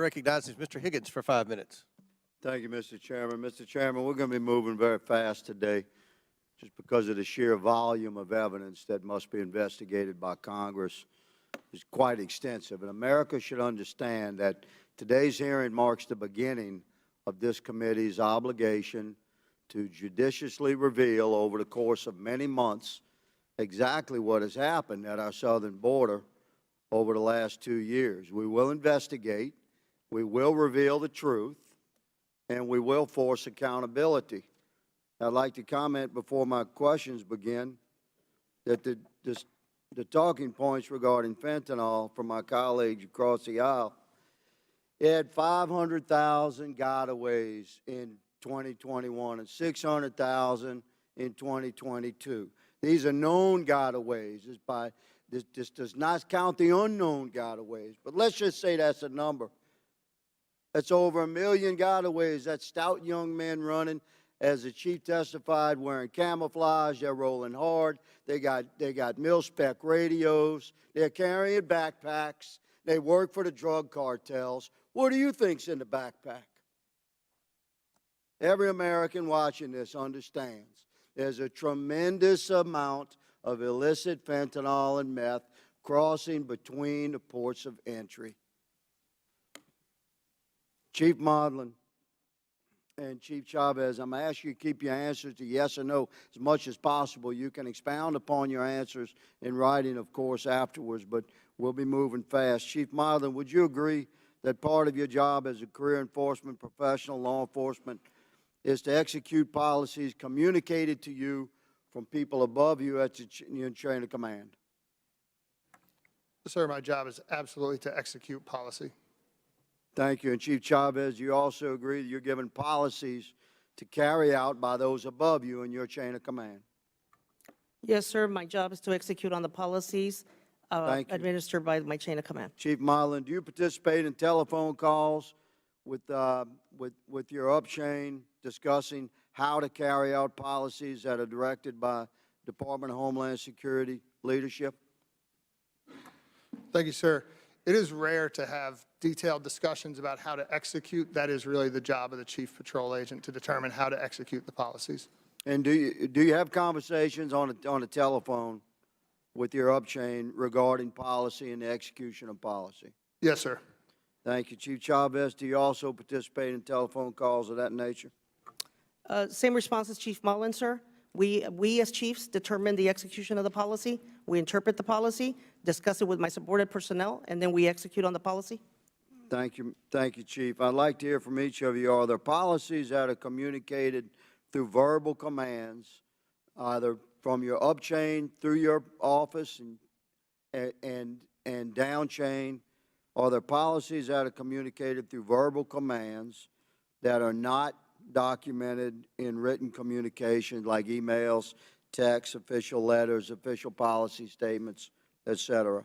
Recognizes Mr. Higgins for 5 minutes. Thank you, Mr. Chairman. Mr. Chairman, we're going to be moving very fast today just because of the sheer volume of evidence that must be investigated by Congress is quite extensive. And America should understand that today's hearing marks the beginning of this committee's obligation to judiciously reveal over the course of many months exactly what has happened at our southern border over the last 2 years. We will investigate, we will reveal the truth, and we will force accountability. I'd like to comment before my questions begin that the talking points regarding fentanyl from my colleagues across the aisle, it had 500,000 gotaways in 2021 and 600,000 in 2022. These are known gotaways. This does not count the unknown gotaways, but let's just say that's a number. That's over 1 million gotaways. That's stout young men running, as the chief testified, wearing camouflage. They're rolling hard. They got mil-spec radios. They're carrying backpacks. They work for the drug cartels. What do you think's in the backpack? Every American watching this understands there's a tremendous amount of illicit fentanyl and meth crossing between the ports of entry. Chief Modlin and Chief Chavez, I'm going to ask you to keep your answers to yes or no as much as possible. You can expound upon your answers in writing, of course, afterwards, but we'll be moving fast. Chief Modlin, would you agree that part of your job as a career enforcement professional, law enforcement, is to execute policies communicated to you from people above you at your chain of command? Sir, my job is absolutely to execute policy. Thank you. And Chief Chavez, you also agree that you're given policies to carry out by those above you in your chain of command? Yes, sir. My job is to execute on the policies administered by my chain of command. Chief Modlin, do you participate in telephone calls with your up chain discussing how to carry out policies that are directed by Department of Homeland Security leadership? Thank you, sir. It is rare to have detailed discussions about how to execute. That is really the job of the chief patrol agent, to determine how to execute the policies. And do you have conversations on a telephone with your up chain regarding policy and the execution of policy? Yes, sir. Thank you. Chief Chavez, do you also participate in telephone calls of that nature? Same response as Chief Mullen, sir. We as chiefs determine the execution of the policy. We interpret the policy, discuss it with my subordinate personnel, and then we execute on the policy. Thank you, Chief. I'd like to hear from each of you. Are there policies that are communicated through verbal commands, either from your up chain through your office and down chain? Are there policies that are communicated through verbal commands that are not documented in written communication, like emails, texts, official letters, official policy statements, et cetera?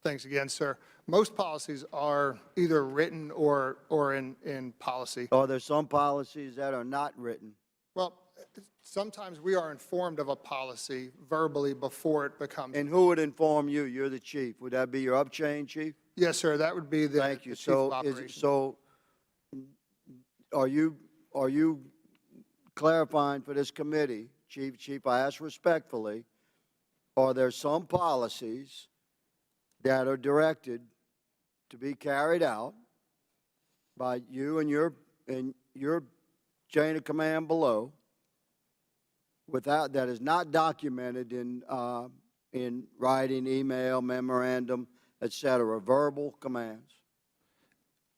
Thanks again, sir. Most policies are either written or in policy. Are there some policies that are not written? Well, sometimes we are informed of a policy verbally before it becomes. And who would inform you? You're the chief. Would that be your up chain, Chief? Yes, sir. That would be the, Thank you. the chief of So, operations. are you clarifying for this committee, Chief, I ask respectfully, are there some policies that are directed to be carried out by you and your chain of command below that is not documented in writing, email, memorandum, et cetera, verbal commands?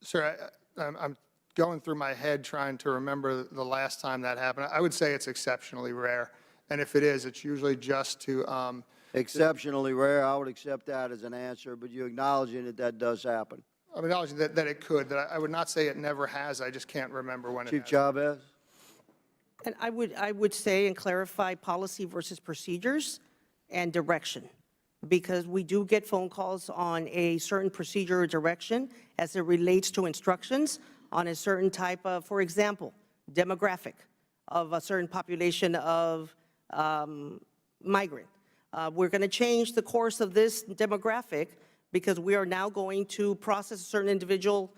Sir, I'm going through my head trying to remember the last time that happened. I would say it's exceptionally rare. And if it is, it's usually just to exceptionally rare. I would accept that as an answer, but you acknowledging that does happen. I'm acknowledging that it could. That I would not say it never has. I just can't remember when it has. Chief Chavez? And I would say and clarify policy versus procedures and direction, because we do get phone calls on a certain procedure or direction as it relates to instructions on a certain type of, for example, demographic of a certain population of migrant. We're going to change the course of this demographic because we are now going to process a certain individual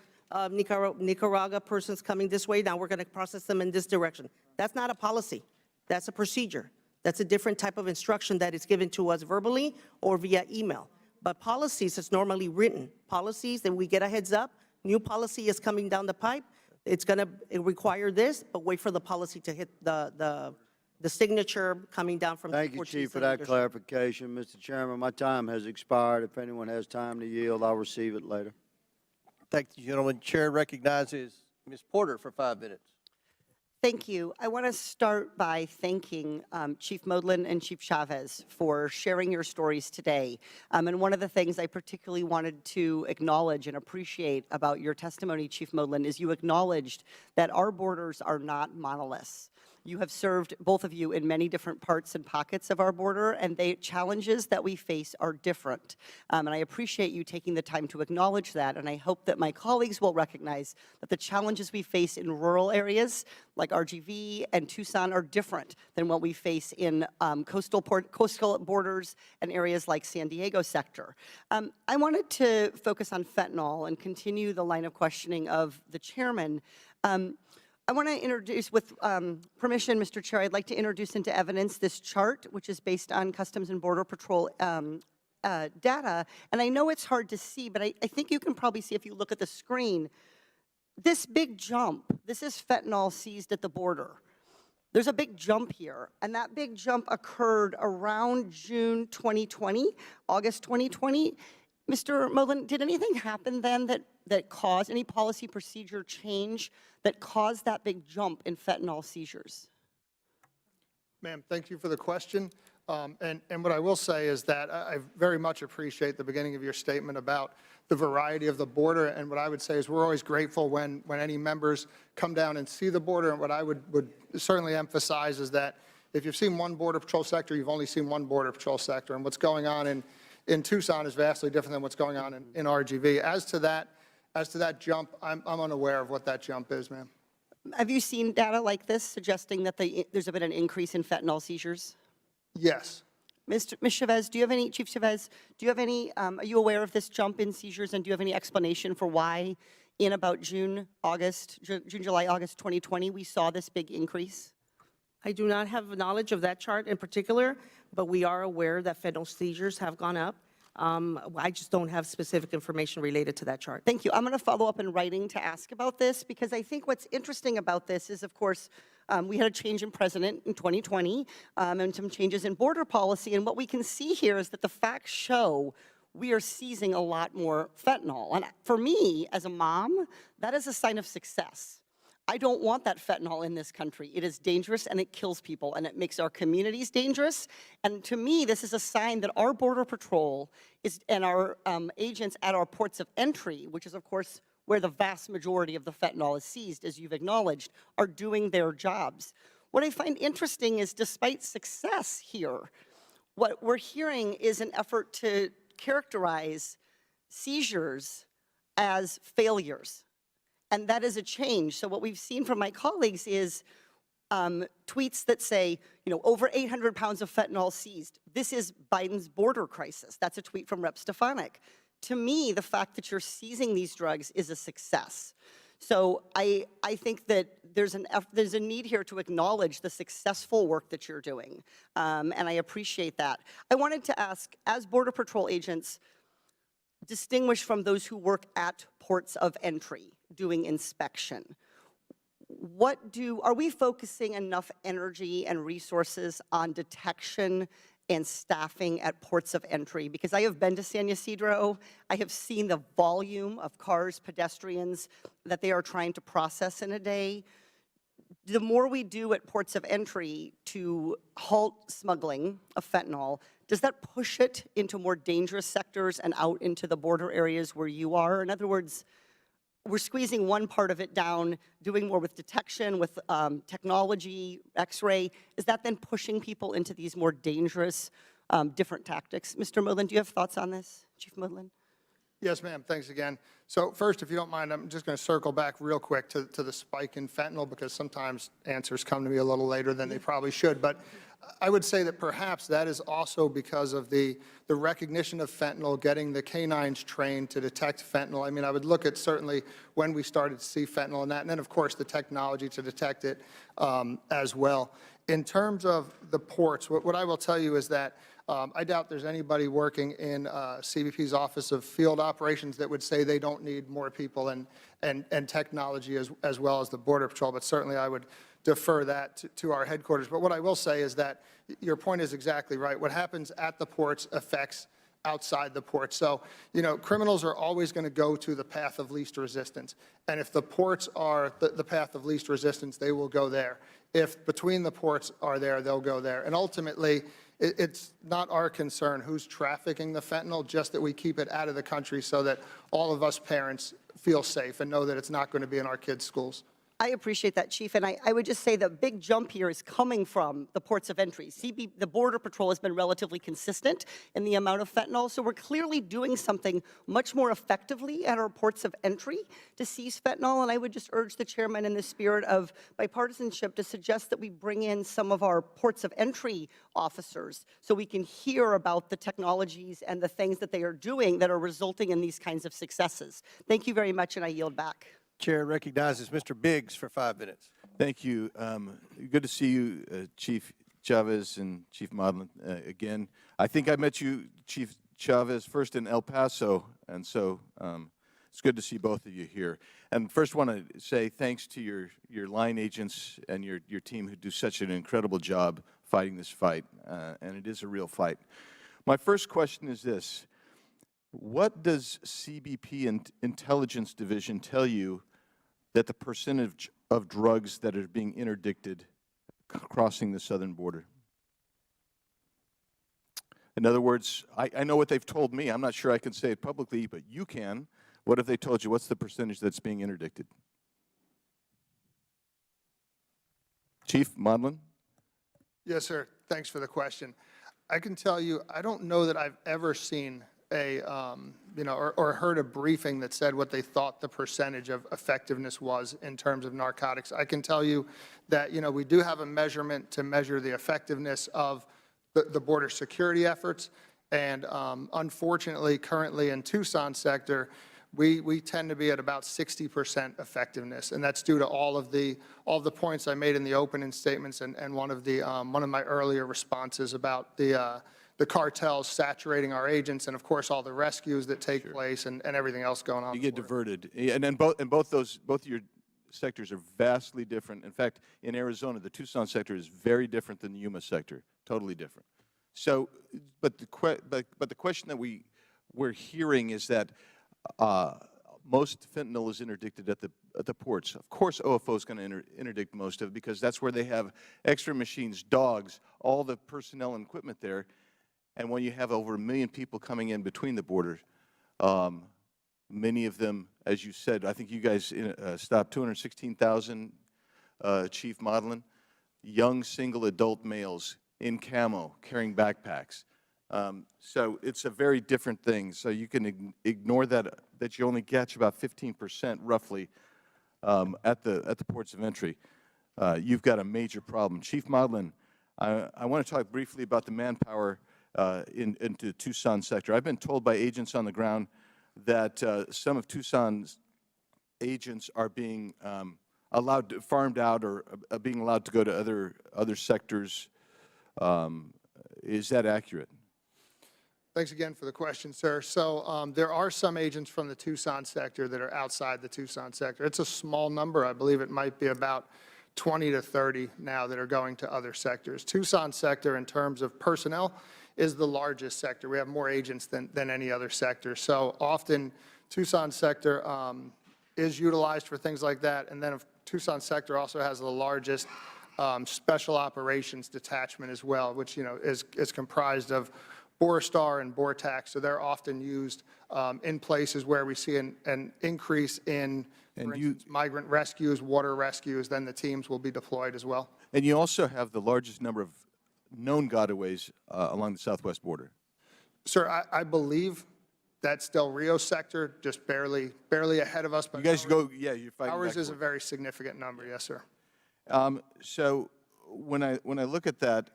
Nicaragua persons coming this way. Now we're going to process them in this direction. That's not a policy. That's a procedure. That's a different type of instruction that is given to us verbally or via email. But policies is normally written. Policies, that we get a heads up, new policy is coming down the pipe, it's going to require this, but wait for the policy to hit the signature coming down from. Thank you, Chief, for that clarification. Mr. Chairman, my time has expired. If anyone has time to yield, I'll receive it later. Thank you, gentlemen. Chair recognizes Ms. Porter for 5 minutes. Thank you. I want to start by thanking Chief Modlin and Chief Chavez for sharing your stories today. And one of the things I particularly wanted to acknowledge and appreciate about your testimony, Chief Modlin, is you acknowledged that our borders are not monoliths. You have served, both of you, in many different parts and pockets of our border, and the challenges that we face are different. And I appreciate you taking the time to acknowledge that, and I hope that my colleagues will recognize that the challenges we face in rural areas like RGV and Tucson are different than what we face in coastal borders and areas like San Diego sector. I wanted to focus on fentanyl and continue the line of questioning of the chairman. I want to introduce, with permission, Mr. Chair, I'd like to introduce into evidence this chart, which is based on Customs and Border Patrol data. And I know it's hard to see, but I think you can probably see if you look at the screen, this big jump, this is fentanyl seized at the border. There's a big jump here, and that big jump occurred around June 2020, August 2020. Mr. Modlin, did anything happen then that caused any policy procedure change that caused that big jump in fentanyl seizures? Ma'am, thank you for the question. And what I will say is that I very much appreciate the beginning of your statement about the variety of the border. And what I would say is we're always grateful when any members come down and see the border. And what I would certainly emphasize is that if you've seen one Border Patrol sector, you've only seen one Border Patrol sector. And what's going on in Tucson is vastly different than what's going on in RGV. As to that jump, I'm unaware of what that jump is, ma'am. Have you seen data like this suggesting that there's been an increase in fentanyl seizures? Yes. Ms. Chavez, do you have any, Chief Chavez, do you have any, are you aware of this jump in seizures, and do you have any explanation for why in about June, July, August 2020, we saw this big increase? I do not have knowledge of that chart in particular, but we are aware that fentanyl seizures have gone up. I just don't have specific information related to that chart. Thank you. I'm going to follow up in writing to ask about this, because I think what's interesting about this is, of course, we had a change in president in 2020 and some changes in border policy. And what we can see here is that the facts show we are seizing a lot more fentanyl. And for me, as a mom, that is a sign of success. I don't want that fentanyl in this country. It is dangerous, and it kills people, and it makes our communities dangerous. And to me, this is a sign that our Border Patrol and our agents at our ports of entry, which is, of course, where the vast majority of the fentanyl is seized, as you've acknowledged, are doing their jobs. What I find interesting is, despite success here, what we're hearing is an effort to characterize seizures as failures. And that is a change. So what we've seen from my colleagues is tweets that say, you know, over 800 pounds of fentanyl seized. This is Biden's border crisis. That's a tweet from Rep. Stefanik. To me, the fact that you're seizing these drugs is a success. So I think that there's a need here to acknowledge the successful work that you're doing, and I appreciate that. I wanted to ask, as Border Patrol agents, distinguished from those who work at ports of entry doing inspection, are we focusing enough energy and resources on detection and staffing at ports of entry? Because I have been to San Ysidro, I have seen the volume of cars, pedestrians that they are trying to process in a day. The more we do at ports of entry to halt smuggling of fentanyl, does that push it into more dangerous sectors and out into the border areas where you are? In other words, we're squeezing one part of it down, doing more with detection, with technology, X-ray. Is that then pushing people into these more dangerous, different tactics? Mr. Modlin, do you have thoughts on this, Chief Modlin? Yes, ma'am. Thanks again. So first, if you don't mind, I'm just going to circle back real quick to the spike in fentanyl, because sometimes answers come to me a little later than they probably should. But I would say that perhaps that is also because of the recognition of fentanyl, getting the canines trained to detect fentanyl. I mean, I would look at certainly when we started to see fentanyl and that, and then, of course, the technology to detect it as well. In terms of the ports, what I will tell you is that I doubt there's anybody working in CBP's Office of Field Operations that would say they don't need more people and technology as well as the Border Patrol, but certainly I would defer that to our headquarters. But what I will say is that your point is exactly right. What happens at the ports affects outside the port. So, you know, criminals are always going to go to the path of least resistance. And if the ports are the path of least resistance, they will go there. If between the ports are there, they'll go there. And ultimately, it's not our concern who's trafficking the fentanyl, just that we keep it out of the country so that all of us parents feel safe and know that it's not going to be in our kids' schools. I appreciate that, Chief, and I would just say the big jump here is coming from the ports of entry. The Border Patrol has been relatively consistent in the amount of fentanyl, so we're clearly doing something much more effectively at our ports of entry to seize fentanyl, and I would just urge the chairman in the spirit of bipartisanship to suggest that we bring in some of our ports of entry officers so we can hear about the technologies and the things that they are doing that are resulting in these kinds of successes. Thank you very much, and I yield back. Chair recognizes Mr. Biggs for 5 minutes. Thank you. Good to see you, Chief Chavez and Chief Modlin, again. I think I met you, Chief Chavez, first in El Paso, and so it's good to see both of you here. And first want to say thanks to your line agents and your team who do such an incredible job fighting this fight, and it is a real fight. My first question is this. What does CBP and Intelligence Division tell you that the percentage of drugs that are being interdicted crossing the southern border? In other words, I know what they've told me. I'm not sure I can say it publicly, but you can. What have they told you? What's the percentage that's being interdicted? Chief Modlin? Yes, sir. Thanks for the question. I can tell you, I don't know that I've ever seen or heard a briefing that said what they thought the percentage of effectiveness was in terms of narcotics. I can tell you that, we do have a measurement to measure the effectiveness of the border security efforts. And unfortunately, currently in Tucson sector, we tend to be at about 60% effectiveness, and that's due to all of the points I made in the opening statements and one of my earlier responses about the cartels saturating our agents, and of course all the rescues that take place and everything else going on. You get diverted, and then both of your sectors are vastly different. In fact, in Arizona, the Tucson sector is very different than the Yuma sector, totally different. So, but the question that we're hearing is that most fentanyl is interdicted at the ports. Of course, OFO is going to interdict most of it because that's where they have extra machines, dogs, all the personnel and equipment there. And when you have over 1 million people coming in between the borders, many of them, as you said, I think you guys stopped 216,000, Chief Modlin, young single adult males in camo carrying backpacks. So it's a very different thing. So you can ignore that you only catch about 15% roughly at the ports of entry. You've got a major problem. Chief Modlin, I want to talk briefly about the manpower into Tucson sector. I've been told by agents on the ground that some of Tucson's agents are being farmed out or being allowed to go to other sectors. Is that accurate? Thanks again for the question, sir. So there are some agents from the Tucson sector that are outside the Tucson sector. It's a small number. I believe it might be about 20 to 30 now that are going to other sectors. Tucson sector, in terms of personnel, is the largest sector. We have more agents than any other sector. So often, Tucson sector is utilized for things like that. And then Tucson sector also has the largest special operations detachment as well, which is comprised of Borstar and BORTAC. So they're often used in places where we see an increase in, for instance, migrant rescues, water rescues. Then the teams will be deployed as well. And you also have the largest number of known gotaways along the southwest border. Sir, I believe That's Del Rio sector, just barely ahead of us. But You guys go, yeah, you're fighting ours back is a and very significant number, yes, sir. forth. So when I look at that,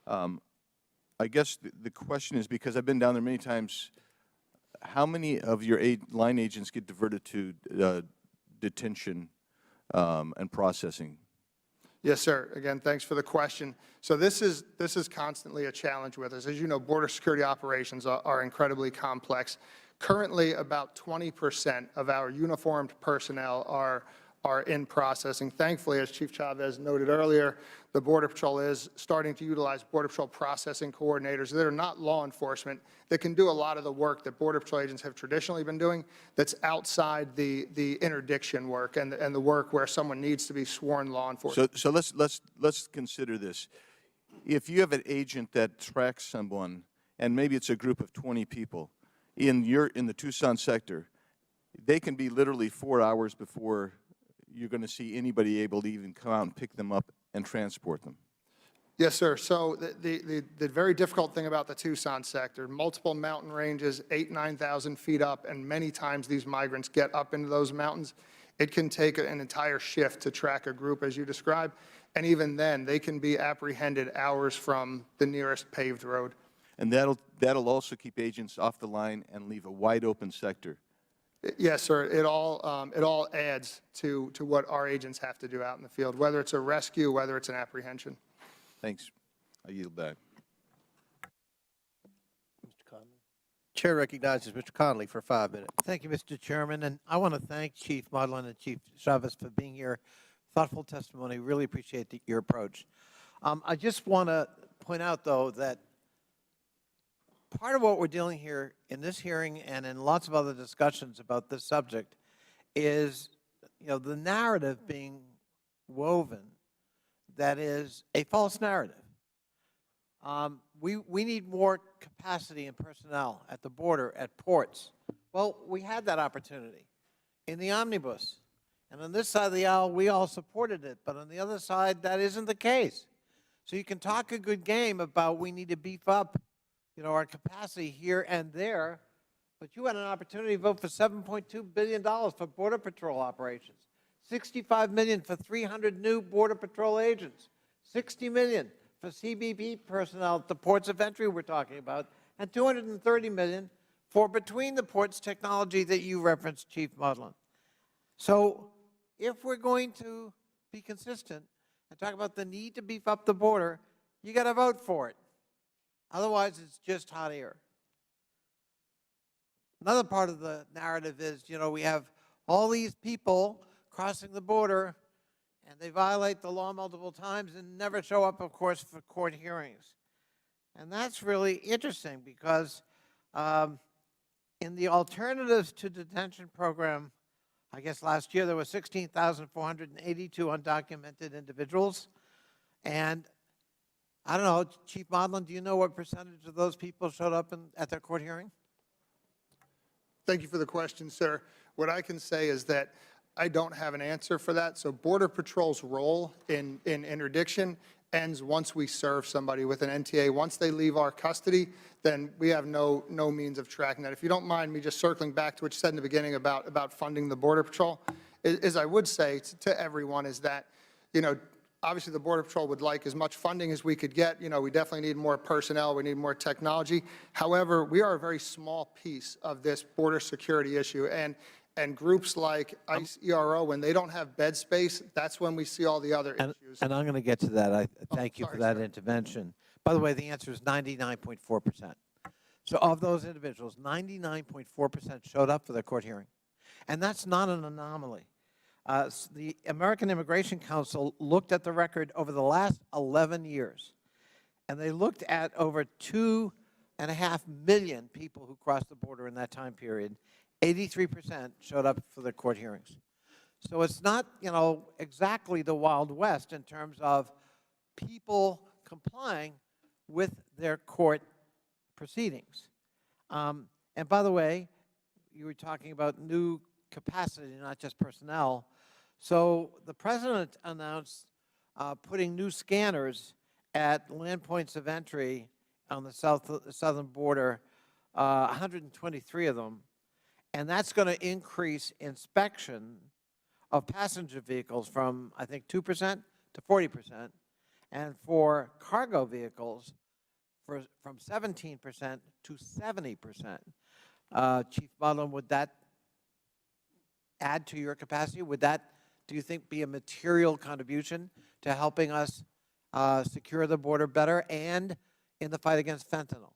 I guess the question is, because I've been down there many times, how many of your line agents get diverted to detention and processing? Yes, sir. Again, thanks for the question. So this is constantly a challenge with us. As you know, border security operations are incredibly complex. Currently, about 20% of our uniformed personnel are in processing. Thankfully, as Chief Chavez noted earlier, the Border Patrol is starting to utilize Border Patrol processing coordinators that are not law enforcement, that can do a lot of the work that Border Patrol agents have traditionally been doing, that's outside the interdiction work and the work where someone needs to be sworn law enforcement. So let's consider this. If you have an agent that tracks someone, and maybe it's a group of 20 people in the Tucson sector, they can be literally 4 hours before you're going to see anybody able to even come out and pick them up and transport them. Yes, sir. So the very difficult thing about the Tucson sector, multiple mountain ranges, 8,000, 9,000 feet up, and many times these migrants get up into those mountains. It can take an entire shift to track a group, as you described, and even then, they can be apprehended hours from the nearest paved road. And that'll also keep agents off the line and leave a wide open sector. Yes, sir. It all adds to what our agents have to do out in the field, whether it's a rescue, whether it's an apprehension. Thanks. I yield back. Mr. Conley. Chair recognizes Mr. Conley for 5 minutes. Thank you, Mr. Chairman, and I want to thank Chief Modlin and Chief Chavez for being here. Thoughtful testimony. Really appreciate your approach. I just want to point out, though, that part of what we're dealing here in this hearing and in lots of other discussions about this subject is, the narrative being woven that is a false narrative. We need more capacity and personnel at the border, at ports. Well, we had that opportunity in the omnibus. And on this side of the aisle, we all supported it. But on the other side, that isn't the case. So you can talk a good game about we need to beef up, our capacity here and there. But you had an opportunity to vote for $7.2 billion for Border Patrol operations, $65 million for 300 new Border Patrol agents, $60 million for CBP personnel at the ports of entry we're talking about, and $230 million for between the ports technology that you referenced, Chief Modlin. So if we're going to be consistent and talk about the need to beef up the border, you got to vote for it. Otherwise, it's just hot air. Another part of the narrative is, we have all these people crossing the border, and they violate the law multiple times and never show up, of course, for court hearings. And that's really interesting because in the Alternatives to Detention program, I guess last year there were 16,482 undocumented individuals. And I don't know, Chief Modlin, do you know what percentage of those people showed up at their court hearing? Thank you for the question, sir. What I can say is that I don't have an answer for that. So Border Patrol's role in interdiction ends once we serve somebody with an NTA. Once they leave our custody, then we have no means of tracking that. If you don't mind me just circling back to what you said in the beginning about funding the Border Patrol, as I would say to everyone is that, obviously the Border Patrol would like as much funding as we could get. We definitely need more personnel. We need more technology. However, we are a very small piece of this border security issue. And groups like ICE ERO, when they don't have bed space, that's when we see all the other issues. And I'm going to get to that. I thank you sorry, for that sir. intervention. By the way, the answer is 99.4%. So of those individuals, 99.4% showed up for their court hearing. And that's not an anomaly. The American Immigration Council looked at the record over the last 11 years, and they looked at over 2.5 million people who crossed the border in that time period. 83% showed up for the court hearings. So it's not, exactly the Wild West in terms of people complying with their court proceedings. And by the way, you were talking about new capacity, not just personnel. So the president announced putting new scanners at land points of entry on the southern border 123 of them, and that's going to increase inspection of passenger vehicles from, I think, 2% to 40%, and for cargo vehicles from 17% to 70%. Chief Modlin, would that add to your capacity? Would that, do you think, be a material contribution to helping us secure the border better and in the fight against fentanyl?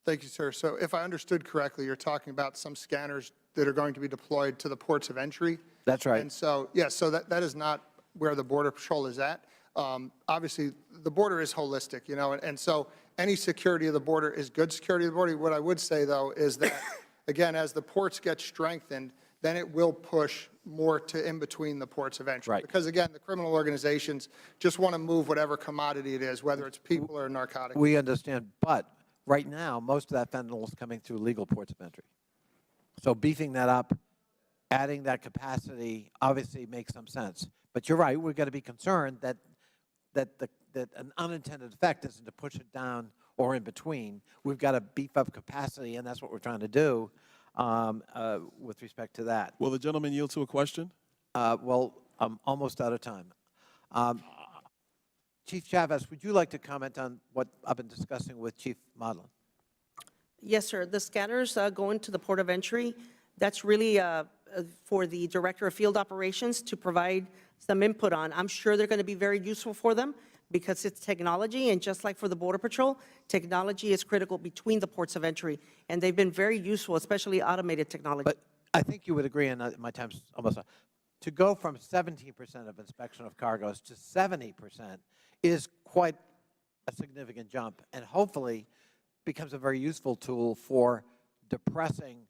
Thank you, sir. So if I understood correctly, you're talking about some scanners that are going to be deployed to the ports of entry. That's right. And so, yes, so that is not where the Border Patrol is at. Obviously, the border is holistic, you know, and so any security of the border is good security of the border. What I would say, though, is that, again, as the ports get strengthened, then it will push more to in between the ports of entry. Right. Because, again, the criminal organizations just want to move whatever commodity it is, whether it's people or narcotics. We understand, but right now, most of that fentanyl is coming through legal ports of entry. So beefing that up, adding that capacity obviously makes some sense. But you're right, we've got to be concerned that an unintended effect isn't to push it down or in between. We've got to beef up capacity, and that's what we're trying to do with respect to that. Will the gentleman yield to a question? Well, I'm almost out of time. Chief Chavez, would you like to comment on what I've been discussing with Chief Modlin? Yes, sir. The scanners going to the port of entry, that's really for the Director of Field Operations to provide some input on. I'm sure they're going to be very useful for them because it's technology, and just like for the Border Patrol, technology is critical between the ports of entry, and they've been very useful, especially automated technology. But I think you would agree, and my time's almost up, to go from 17% of inspection of cargoes to 70% is quite a significant jump, and hopefully becomes a very useful tool for depressing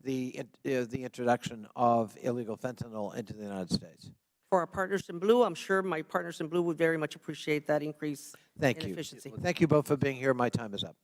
the introduction of illegal fentanyl into the United States. For our partners in blue, I'm sure my partners in blue would very much appreciate that increase Thank in you. efficiency. Thank you both for being here. My time is up.